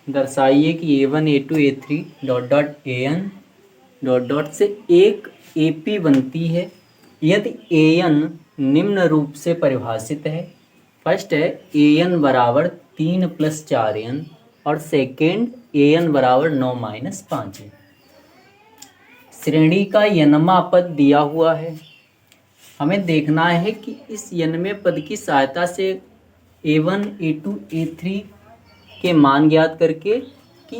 दर्शाइए कि A1 A2 A3 dot dot AN dot dot से एक AP बनती है यदि AN निम्न रूप से परिभाषित है। फर्स्ट है AN बराबर 3 + 4N और सेकेंड AN बराबर 9 - 5N। श्रेणी का यनमा पद दिया हुआ है। हमें देखना है कि इस यनमे पद की सहायता से A1 A2 A3 के मान ज्ञात करके कि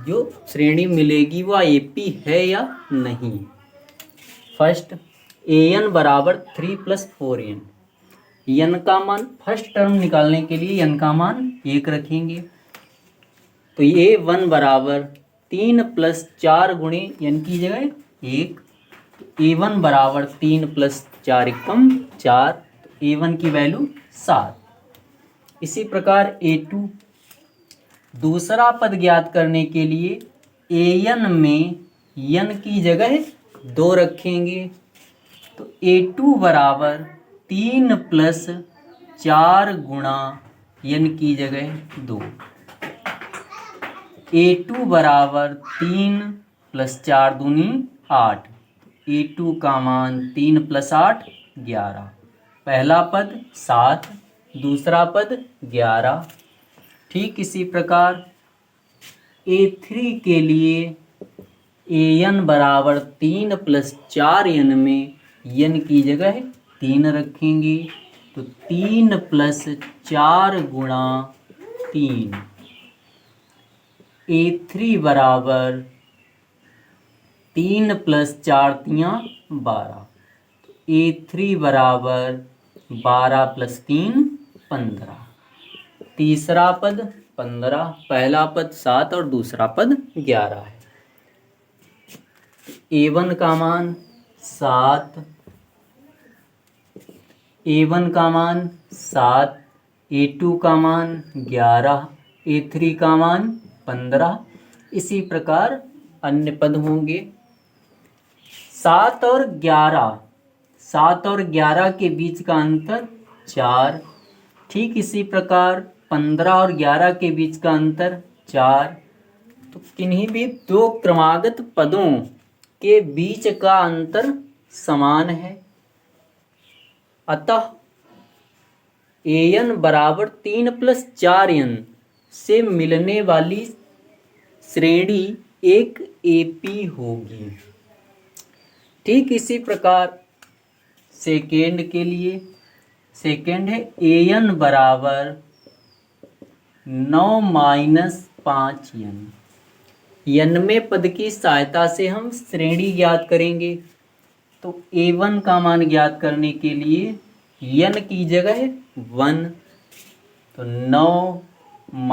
जो श्रेणी मिलेगी वह AP है या नहीं। फर्स्ट AN बराबर 3 + 4N। n का मान फर्स्ट टर्म निकालने के लिए n का मान 1 रखेंगे तो ये 1 बराबर 3 + 4 गुणे n की जगह 1। A1 बराबर 3 + 4 = 4 तो A1 की वैल्यू 7। इसी प्रकार A2 दूसरा पद ज्ञात करने के लिए AN में n की जगह 2 रखेंगे तो A2 बराबर 3 + 4 गुणा n की जगह 2। A2 बराबर 3 + 4 दूनी 8। A2 का मान 3 + 8 11। पहला पद 7 दूसरा पद 11। ठीक इसी प्रकार A3 के लिए AN बराबर 3 + 4N में n की जगह 3 रखेंगे तो 3 + 4 गुणा 3। A3 बराबर 3 + 4 = 12। A3 बराबर 12 + 3 = 15। तीसरा पद 15 पहला पद 7 और दूसरा पद 11 है। A1 का मान 7 A1 का मान 7 A2 का मान 11 A3 का मान 15। इसी प्रकार अन्य पद होंगे। 7 और 11 के बीच का अंतर 4। ठीक इसी प्रकार 15 और 11 के बीच का अंतर 4। तो किन्हीं भी दो क्रमागत पदों के बीच का अंतर समान है। अतः AN बराबर 3 + 4N से मिलने वाली श्रेणी एक AP होगी। ठीक इसी प्रकार सेकेंड के लिए सेकेंड है AN बराबर 9 - 5N। n पद की सहायता से हम श्रेणी ज्ञात करेंगे तो A1 का मान ज्ञात करने के लिए n की जगह 1 तो 9 -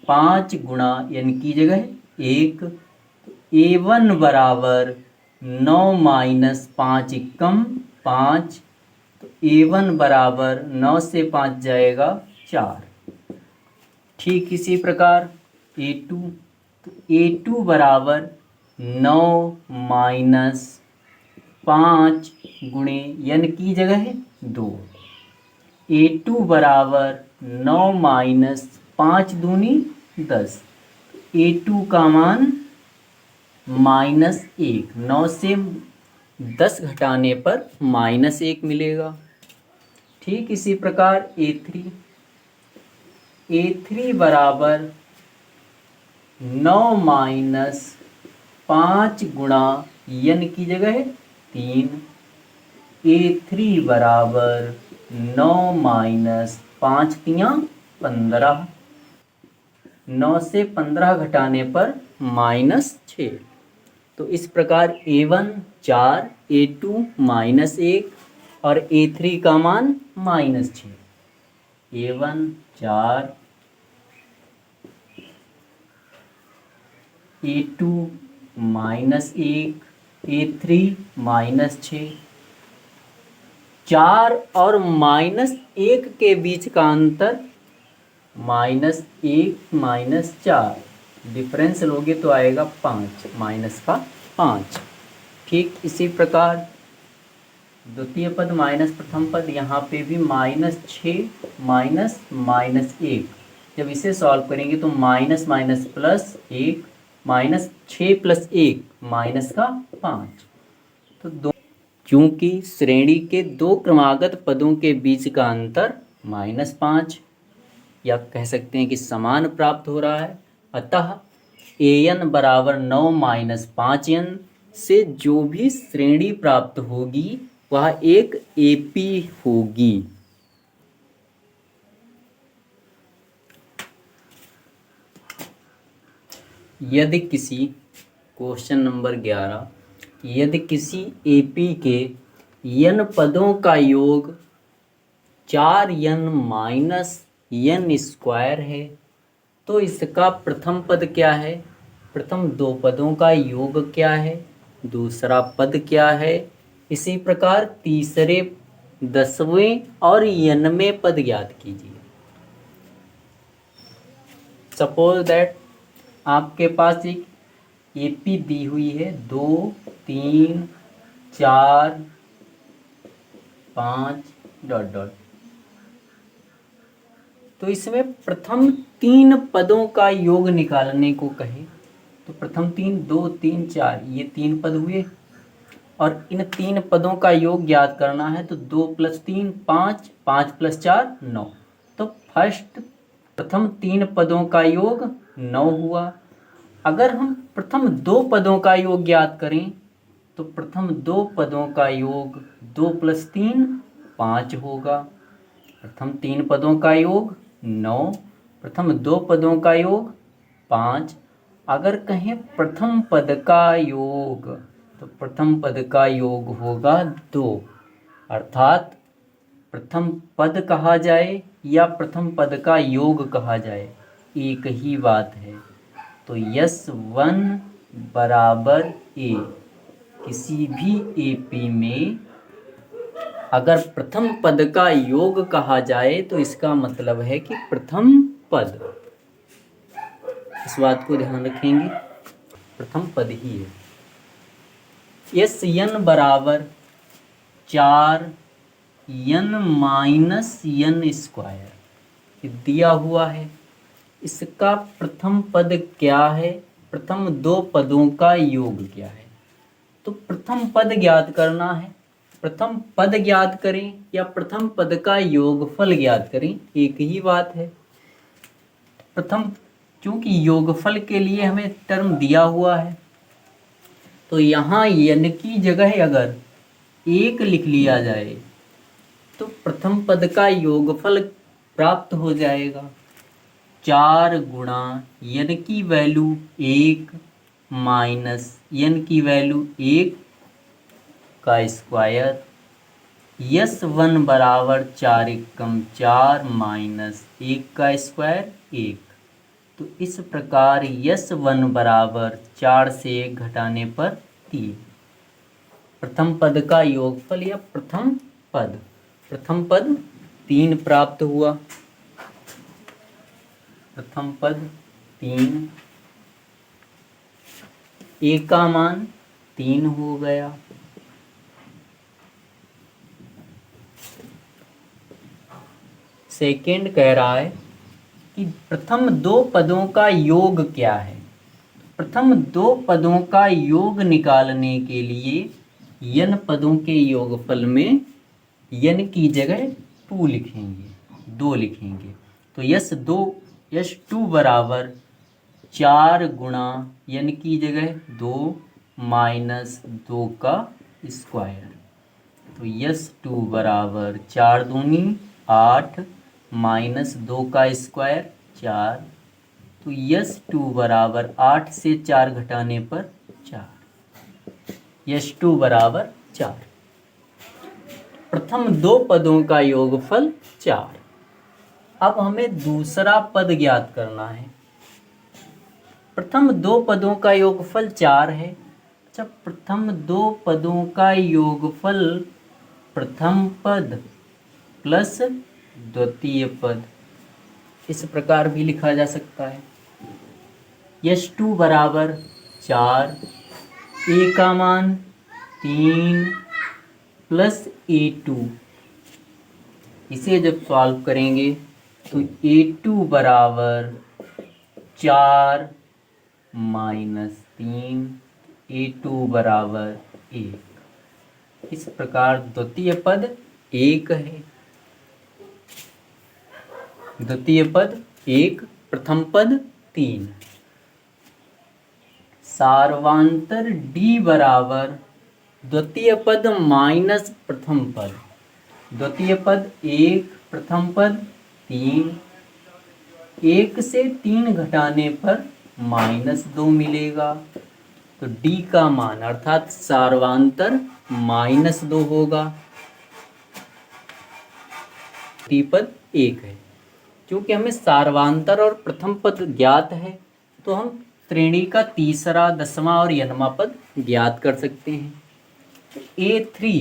5 गुणा n की जगह 1 तो A1 बराबर 9 - 5 = 5 तो A1 बराबर 9 से 5 जाएगा 4। ठीक इसी प्रकार A2 तो A2 बराबर 9 - 5 गुणे n की जगह 2। A2 बराबर 9 - 5 दूनी 10। A2 का मान -1 9 से 10 घटाने पर -1 मिलेगा। ठीक इसी प्रकार A3 बराबर 9 - 5 गुणा n की जगह 3। A3 बराबर 9 - 5 × 15। 9 से 15 घटाने पर -6। तो इस प्रकार A1 4 A2 -1 और A3 का मान -6। A1 4 A2 -1 A3 -6। 4 और -1 के बीच का अंतर -1 - 4 डिफरेंस लोगे तो आएगा 5 -5। ठीक इसी प्रकार द्वितीय पद माइनस प्रथम पद यहाँ पे भी -6 - -1 जब इसे सॉल्व करेंगे तो minus minus plus 1, minus 6 plus 1 minus का 5। तो दो, चूंकि श्रेणी के दो क्रमागत पदों के बीच का अंतर -5 या कह सकते हैं कि समान प्राप्त हो रहा है, अतः an बराबर 9 माइनस 5n से जो भी श्रेणी प्राप्त होगी वह एक AP होगी। यदि किसी क्वेश्चन नंबर 11, यदि किसी AP के n पदों का योग 4n माइनस n स्क्वायर है तो इसका प्रथम पद क्या है, प्रथम दो पदों का योग क्या है, दूसरा पद क्या है, इसी प्रकार तीसरे, 10वें और n वें पद ज्ञात कीजिए। सपोज दैट आपके पास एक AP दी हुई है 2, 3, 4, 5 डॉट डॉट। तो इसमें प्रथम 3 पदों का योग निकालने को कहे तो प्रथम 3, 2, 3, 4 ये 3 पद हुए और इन 3 पदों का योग ज्ञात करना है तो 2 + 3 5, 5 + 4 9। तो प्रथम 3 पदों का योग 9 हुआ। अगर हम प्रथम 2 पदों का योग ज्ञात करें तो प्रथम 2 पदों का योग 2 + 3 5 होगा। प्रथम 3 पदों का योग 9, प्रथम 2 पदों का योग 5। अगर कहें प्रथम पद का योग तो प्रथम पद का योग होगा 2, अर्थात प्रथम पद कहा जाए या प्रथम पद का योग कहा जाए एक ही बात है। तो S1 बराबर A, किसी भी AP में अगर प्रथम पद का योग कहा जाए तो इसका मतलब है कि प्रथम पद, इस बात को ध्यान रखेंगे, प्रथम पद ही है। SN बराबर 4n माइनस n स्क्वायर दिया हुआ है। इसका प्रथम पद क्या है, प्रथम 2 पदों का योग क्या है। तो प्रथम पद ज्ञात करना है, प्रथम पद ज्ञात करें या प्रथम पद का योगफल ज्ञात करें एक ही बात है। प्रथम, चूंकि योगफल के लिए हमें टर्म दिया हुआ है तो यहाँ n की जगह अगर 1 लिख लिया जाए तो प्रथम पद का योगफल प्राप्त हो जाएगा। 4 गुणा n की वैल्यू 1 माइनस n की वैल्यू 1 का स्क्वायर। S1 बराबर 4 एकम 4 माइनस 1 का स्क्वायर 1। तो इस प्रकार S1 बराबर 4 से 1 घटाने पर 3। प्रथम पद का योगफल या प्रथम पद, प्रथम पद 3 प्राप्त हुआ। प्रथम पद 3, A का मान 3 हो गया। सेकेंड कह रहा है कि प्रथम 2 पदों का योग क्या है। प्रथम 2 पदों का योग निकालने के लिए n पदों के योगफल में n की जगह 2 लिखेंगे, 2 लिखेंगे। तो S2 बराबर 4 गुणा n की जगह 2 माइनस 2 का स्क्वायर। तो S2 बराबर 4 दूनी 8 माइनस 2 का स्क्वायर 4। तो S2 बराबर 8 से 4 घटाने पर 4। S2 बराबर 4। प्रथम 2 पदों का योगफल 4। अब हमें दूसरा पद ज्ञात करना है। प्रथम 2 पदों का योगफल 4 है। अच्छा, प्रथम 2 पदों का योगफल प्रथम पद प्लस द्वितीय पद, इस प्रकार भी लिखा जा सकता है। S2 बराबर 4, A का मान 3 प्लस A2। इसे जब सॉल्व करेंगे तो A2 बराबर 4 माइनस 3, A2 बराबर 1। इस प्रकार द्वितीय पद 1 है, द्वितीय पद 1, प्रथम पद 3। सार्वांतर D बराबर द्वितीय पद माइनस प्रथम पद, द्वितीय पद 1, प्रथम पद 3, 1 से 3 घटाने पर -2 मिलेगा। तो D का मान अर्थात सार्वांतर -2 होगा। द्वितीय पद 1 है। क्योंकि हमें सार्वांतर और प्रथम पद ज्ञात है तो हम श्रेणी का तीसरा, दसवां और n वां पद ज्ञात कर सकते हैं। A3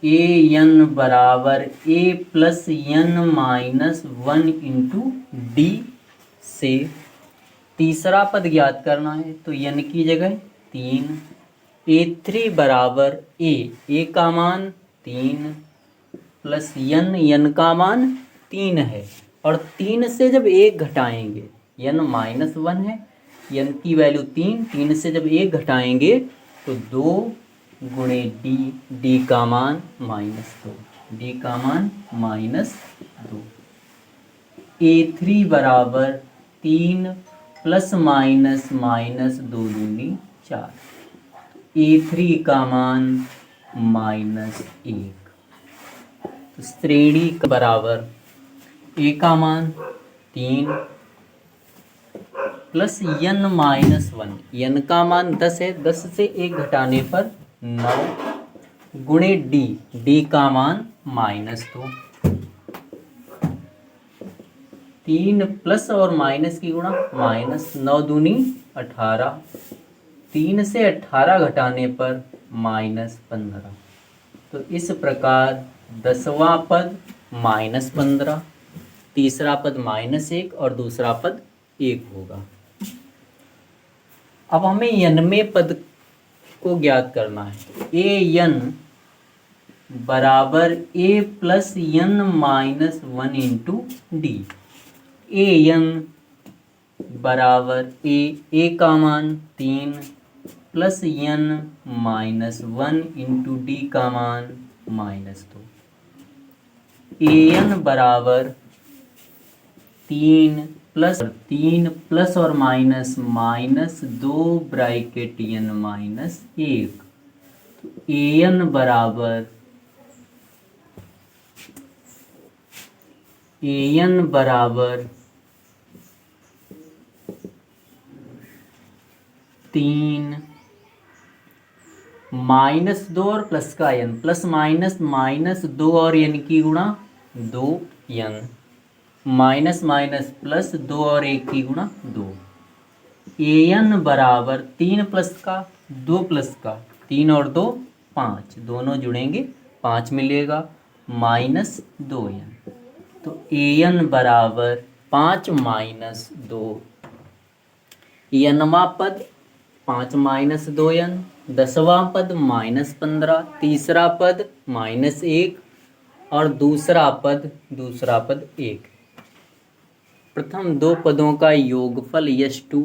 an बराबर a plus n minus 1 into D से तीसरा पद ज्ञात करना है तो n की जगह 3। A3 बराबर a का मान 3 प्लस n का मान 3 है, और 3 से जब 1 घटाएंगे, n -1 है, n की वैल्यू 3 से जब 1 घटाएंगे तो 2 गुणे d का मान -2, d का मान -2। A3 बराबर 3 प्लस माइनस -2 दूनी 4, A3 का मान -1। तो श्रेणी का बराबर a का मान 3 प्लस n -1, n का मान 10 है, 10 से 1 घटाने पर 9 गुणे d का मान -2। 3 प्लस और माइनस की गुणा -9 दूनी 18, 3 से 18 घटाने पर -15। तो इस प्रकार 10वां पद -15, तीसरा पद -1 और दूसरा पद 1 होगा। अब हमें n वें पद को ज्ञात करना है। an बराबर a plus n minus 1 into D. an बराबर a का मान 3 plus n minus 1 into D का मान -2। an बराबर 3 प्लस और माइनस -2 ब्रैकेट n -1। तो an बराबर 3 -2 और प्लस का n, प्लस माइनस -2 और n की गुणा 2n, माइनस माइनस प्लस 2 और 1 की गुणा 2। an बराबर 3 प्लस का 2 प्लस का 3 और 2 5, दोनों जुड़ेंगे 5 मिलेगा, -2n। तो an बराबर 5 -2। n वां पद 5 -2n, 10वां पद -15, तीसरा पद -1 और दूसरा पद 1। प्रथम दो पदों का योगफल यश 2